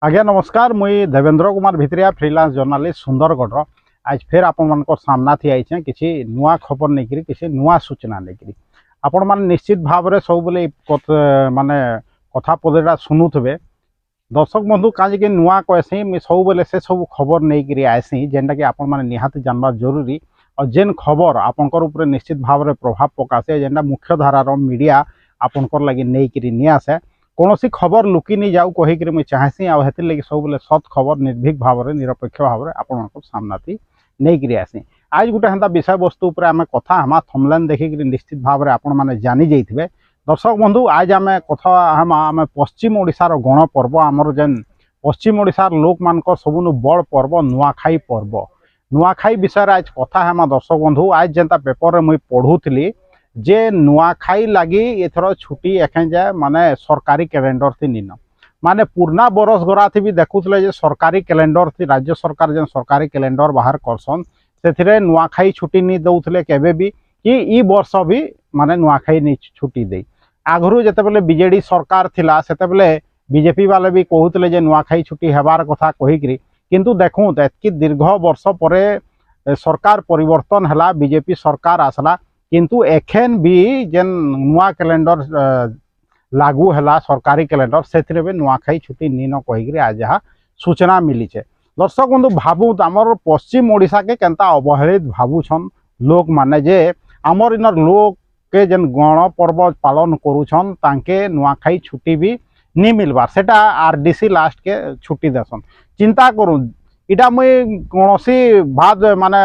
आज्ञा नमस्कार मुई देवेंद्र कुमार भितरिया फ्रीलांस जर्नालिस्ट सुंदरगढ़ आज फिर आपण सामना थी आई किसी नुआ खबर नहीं किसी नुआ सूचना नहीं आपण मान निश्चित भाव में सब बोले माने कथा पदेटा शुणुवे दर्शक बंधु कहीं नुआ कहसी मुझे सब बोले से सब खबर नहीं आसी जेनटा कि आपण मैंने निहाती जानवा जरूरी और जेन खबर आपंकर ऊपर निश्चित भाव में प्रभाव पकासे जेनटा मुख्य धारार मीडिया आपंकर लगे नहीं आसे कौन सी खबर लुकी नहीं जाऊ कहीकि मुझे चाहेसी आते लगे सब बोले सत खबर निर्भीक भाव में निरपेक्ष भाव में आपण सामना थी नहीं आसी आज गोटे हेन्ता विषय वस्तु पर आम कथा हमा थमलेन देखिक निश्चित भाव में आपण मैंने जानी जाइए दर्शक बंधु आज आम कथा आम पश्चिम ओडिशार गण पर्व आमर जेन पश्चिम ओडिशार लोक मान सबुनु बड़ पर्व नुआखाई पर्व नुआखाई विषय आज कथा है दर्शक बंधु आज जेनता पेपर में मुझे पढ़ुली जे नुआखाई लगी एथर छुट्टी एखें जाए माने सरकारी कैलेंडर थी निन माने पुराना बरस गरा थी भी देखुले जे सरकारी कैलेंडर थी राज्य सरकार जेन सरकारी कैलेंडर बाहर करसन से नुआखाई छुट्टी नहीं दौले केबे भी कि ई वर्ष भी माने नुआखाई नहीं छुट्टी दे आगु जिते बीजेडी सरकार थिला सेते बेले बीजेपी वाले भी कहते जे नुआखाई छुट्टी हेबार कथा कहीकि किंतु देखूँ एतकी दीर्घ वर्ष पर सरकार परिवर्तन है बीजेपी सरकार आसला किंतु एखेन भी जेन नुआ कैलेंडर लागू है सरकारी कैलेंडर से भी नुआखाई छुट्टी नीन कहीकि आज जहाँ सूचना मिली है दर्शक बंधु भावु आमर पश्चिम ओडिशा के केनता अवहेलित भावुछन लोक माने जे आमर इनर लोक के जेन गण पर्व पालन करुछन तांके नुआखाई छुट्टी भी नहीं मिलबार सेटा आरडीसी लास्ट के छुट्टी देसन चिंता करूँ इटा मुई कौन सी बात माने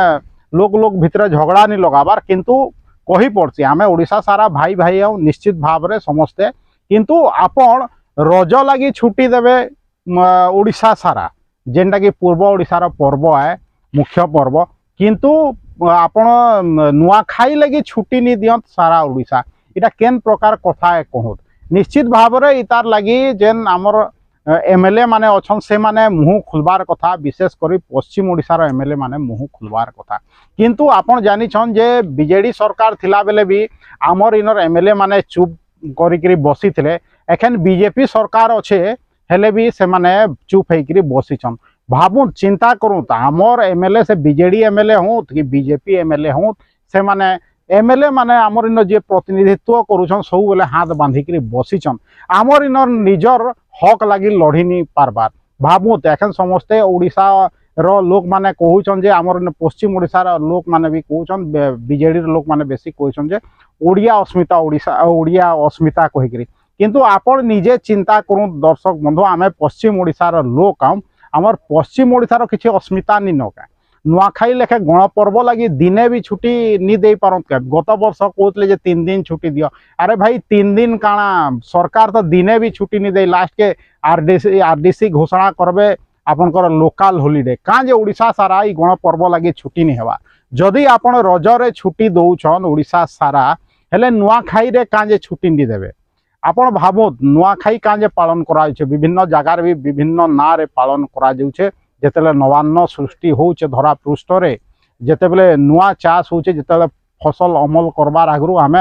लोक भितर झगड़ा नहीं लगाबार किंतु कही पड़सी आमे ओडिशा सारा भाई भाई आउ निश्चित भाव में समस्ते किंतु आपण रज लगी छुट्टी देवे ओडिशा सारा जेनटा कि पूर्व ओडिशार पर्व है मुख्य पर्व किंतु आपण नुआखाई लगी छुट्टी नहीं दियंत सारा ओडिशा इटा केन प्रकार कथा है कहत निश्चित भाव में इतार लगी जेन आमर एमएलए माने अच्छन से माने मुँह खुलबार कथा विशेषकर पश्चिम ओडिशार एमएलए माने मुँह खुलबार कथा किंतु आपण जानिछन जे बीजेडी सरकार थिला बेले भी आमर इनर एमएलए माने चुप करिकरी बसी थिले एखन बीजेपी सरकार अच्छे हेले भी से माने चुप होकर बसीछन भावुन चिंता करूँ आमर एमएलए से बीजेडी एमएलए हूँ कि बीजेपी एमएलए हूँ से माने एमएलए माने आमर इन जे प्रतिनिधित्व करुछन सब बेले हाथ बांधिक बसीछन आमर इन निजर हक लगी लड़ी नहीं पारबार भावुत एखन समस्ते ओडिशा रो लोक माने कहउछन जे आमर पश्चिम ओडिशार लोक माने भी कहउछन बीजेडी लोक माने बेसी कहउछन जे ओडिया अस्मिता ओडिशा ओडिया अस्मिता कहिकरी किंतु आपण निजे चिंता करूँ दर्शक बंधु आमे पश्चिम ओडिशार लोक आमर पश्चिम ओडिशार किछि अस्मिता नि नका नुआखाई लेखे गण पर्व लगी दिने भी छुट्टी नहीं दे पारत के गत वर्ष कहते जे 3 दिन छुट्टी दियो अरे भाई 3 दिन काना सरकार तो दिने भी छुट्टी नहीं दे लास्ट के आरडीसी घोषणा करबे आपनकर लोकल हॉलिडे काँ जे ओडिशा सारा ई गण पर्व लगी छुट्टी नहीं हेबा जदि आपण रजरे छुट्टी दौछन ओडिशा सारा हेले नुआखाई रे काँ जे छुट्टी नहीं देबे आपण भावत नुआखाई काँ जे पालन करा विभिन्न जगार भी विभिन्न ना रे पालन करा जाउछे जिते नवान्न सृष्टि होचे धरा पृष्ठ रे जिते बेले नुआ चाष होचे जिते फसल अमल करबार आगु आम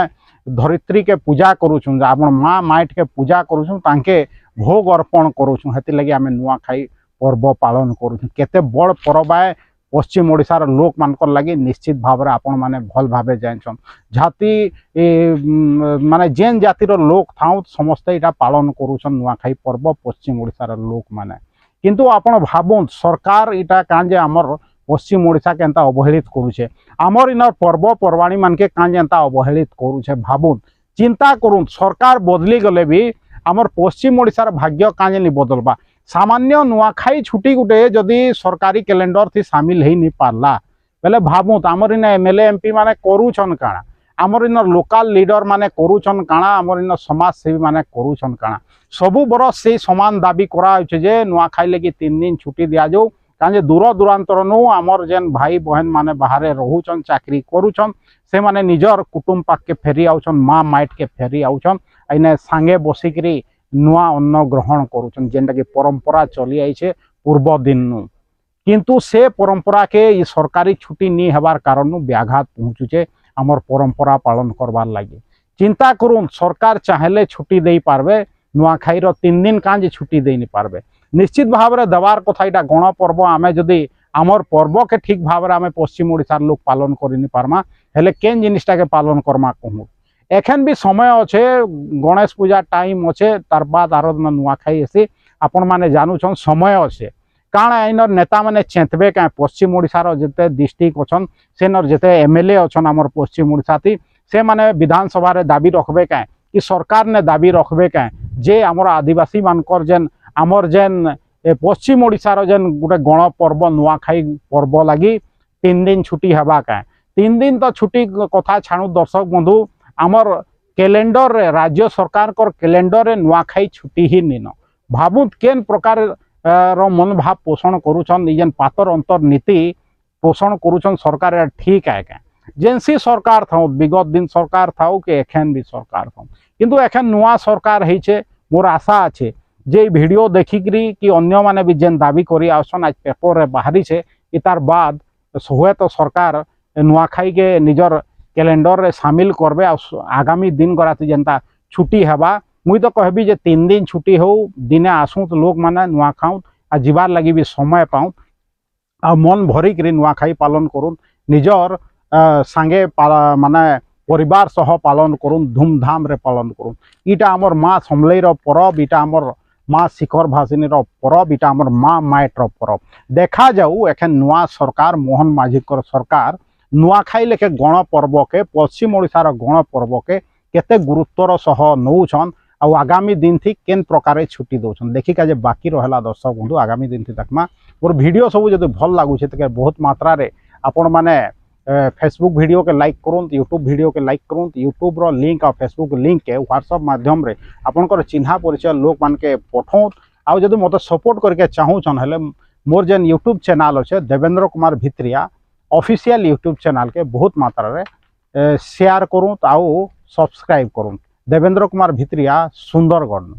धरित्री के पूजा करुछुं आपण माँ माइट के पूजा करुछुं तांके भोग अर्पण करुछुं हेति लगी आम नुआखाई पर्व पालन करुछुं केते बड़ पर्व है पश्चिम ओडिशार लोक मानकर लगी निश्चित भाव में आपण माने भल भावे जानछन जाति माने जेन जातिर लोक थाउ समस्ते इटा पालन करुछन नुआखाई पर्व पश्चिम ओडिशार लोक माने किंतु आपण भावुन सरकार इटा कांजे आमर पश्चिम ओडिशा के एंता अवहेलित करुछे आमर इनर पर्व पर्वाणी मान के कांजे एंता अवहेलित करुछे भावुन चिंता करूँ सरकार बदली गले भी आमर पश्चिम ओडिशार भाग्य कांजे नहीं बदलबा सामान्य नुआखाई छुट्टी गुटे जदि सरकारी कैलेंडर थी सामिल ही नहीं पारला बेले भावुत आमर इन एमएलए एमपी माने करुछन काना आमर इन लोकल लीडर माने करुछन काना आमर इन समाज सेवी माने करुछन काना सबु बरस से समान दाबी करा जे नुआखाई लगी 3 दिन छुट्टी दिया जाऊ काजे दूर दूरांतर नु आमर जेन भाई बहन माने बाहर रहूछन चाकरी करुछन से माने निजर कुटुंब पाक के फेरी आउछन माँ माइट के फेरी आउछन आइने सांगे बसिकरी नुआ अन्न ग्रहण करुछन जेनटा कि परंपरा चली आइछे पूर्व दिन नु किंतु से परंपरा के ये सरकारी छुट्टी नहीं हेबार कारण नु व्याघात पहुँचुचे आमर परंपरा पालन करबार लगी चिंता करूँ सरकार चाहेले छुट्टी दे पारबे नुआखाईर 3 दिन काँ छुट्टी दे नहीं पारबे निश्चित भाव में देवार कथा यहाँ गणपर्व आम जदि आमर पर्व के ठीक भाव में आम पश्चिम ओडिशार लोक पालन करनी पार्मा हेले केन जिनिसटा के पालन करमा कहूँ एखन भी समय अच्छे गणेश पूजा टाइम अच्छे तार बाद आर दिन नुआखाई आसी आपण मैंने जानून समय अच्छे काଣା इनर नेता मैंने चेतबे क्या पश्चिम ओडिशार जिते डिस्ट्रिक्ट अच्छन सेनर जिते एमएलए अच्छन आमर पश्चिम ओडिशा थी से माने विधानसभा रे दाबी रखबे क्या कि सरकार ने दाबी रखबे क्या जे आमर आदिवासी मानकर जेन आमर जेन पश्चिम ओडिशार जेन गोटे गण पर्व नुआखाई पर्व लगी 3 दिन छुट्टी हवा क्या 3 दिन तो छुट्टी कथा छाणु दर्शक बंधु आमर कैलेंडर रे राज्य सरकार कर कैलेंडर रे नुआखाई छुट्टी ही निन भावुत केन प्रकार रो मनोभाव पोषण करुछन जेन पातर अंतर नीति पोषण करुछन सरकार ठीक है क्या जेनसी सरकार था विगत दिन सरकार था कि एखन भी सरकार था किंतु एखन नुआ सरकार है मोर आशा अच्छे जे वीडियो देखिकी कि अन्य माने भी जेन दाबी करी आसन आज पेपर रे बाहरी छे इतार बाद हुए तो सरकार नुआखाई के निजर कैलेंडर रे शामिल करबे आगामी दिन गराती जेनता छुट्टी हवा मुई तो कहबी जे 3 दिन छुट्टी हो दिने आसू तो लोक माने नुआ खाऊं आ जीवार लगी भी समय पाऊं आ मन भरिक नुआखाई पालन करूँ निजर सांगे माने परिवार सह पालन करूँ धूमधाम रे पालन करूँ इटा आमर माँ समलईर परब इटा आमर माँ शिखर भासिनी परब इटा आमर माँ माएटर परब देखा जाऊ एखन नुआ सरकार मोहन माझीकर सरकार नुआखाई लेखे गण पर्व के पश्चिम ओडिशार गण पर्व के केते गुरुत्वर सह नौछन आउ आगामी दिन थी केन प्रकार छुट्टी दौन देखिका जे बाकी रहा दर्शक बंधु आगामी दिन थी देखमा मोर वीडियो सब जो भल लगुच बहुत मात्रा रे आपण माने फेसबुक वीडियो के लाइक करूँ यूट्यूब वीडियो के लाइक करूँ यूट्यूब रो लिंक और फेसबुक लिंक के व्हाट्सएप माध्यम रे आपनकर चिन्हा परिचय लोक मान के पठाऊँ आउ जदि मत सपोर्ट करके चाहूछन हेले मोर जेन यूट्यूब चैनल अच्छे Devendra Kumar Bhitriya official YouTube channel के बहुत मात्रा रे शेयर करूँ आउ सब्सक्राइब करूँ देवेंद्र कुमार भित्रिया सुंदरगढ़।